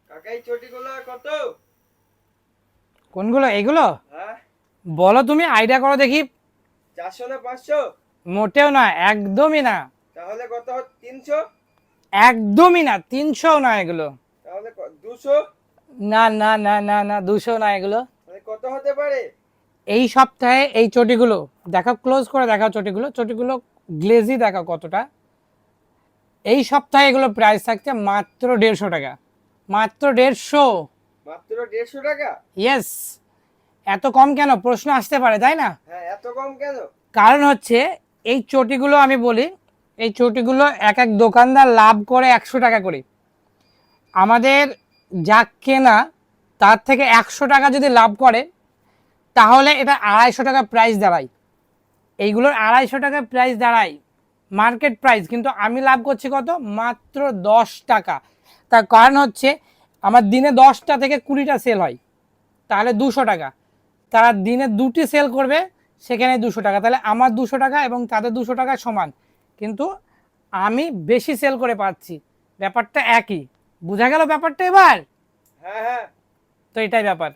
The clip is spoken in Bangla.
কাকা এই চটিগুলো কত? কোনগুলো এগুলো? হ্যাঁ বলো তুমি, আইডিয়া করো দেখি। 400 না 500? মোটেও না, একদমই না। তাহলে কত? 300? একদমই না, 300 না এগুলো। তাহলে 200? না না না না না, 200 না এগুলো। তাহলে কত হতে পারে? এই সপ্তাহে এই চটিগুলো দেখাও, ক্লোজ করে দেখাও চটিগুলো, চটিগুলো গ্লেজি দেখাও কতটা। এই সপ্তাহে এগুলো প্রাইস থাকছে মাত্র 150 টাকা। মাত্র 150। মাত্র 150 টাকা? ইয়েস। এত কম কেন প্রশ্ন আসতে পারে, তাই না? হ্যাঁ, এত কম কেন? কারণ হচ্ছে এই চটিগুলো আমি বলি, এই চটিগুলো এক এক দোকানদার লাভ করে 100 টাকা করে। আমাদের যা কেনা তার থেকে 100 টাকা যদি লাভ করে, তাহলে এটা 250 টাকা প্রাইস দাঁড়ায়। এইগুলোর 250 টাকা প্রাইস দাঁড়ায় মার্কেট প্রাইস, কিন্তু আমি লাভ করছি কত? মাত্র 10 টাকা। তার কারণ হচ্ছে আমার দিনে 10টা থেকে 20টা সেল হয়, তাহলে 200 টাকা। তারা দিনে 2টি সেল করবে, সেখানে 200 টাকা, তাহলে আমার 200 টাকা এবং তাদের 200 টাকা সমান, কিন্তু আমি বেশি সেল করে পাচ্ছি। ব্যাপারটা একই। বোঝা গেল ব্যাপারটা এবার? হ্যাঁ হ্যাঁ। তো এটাই ব্যাপার।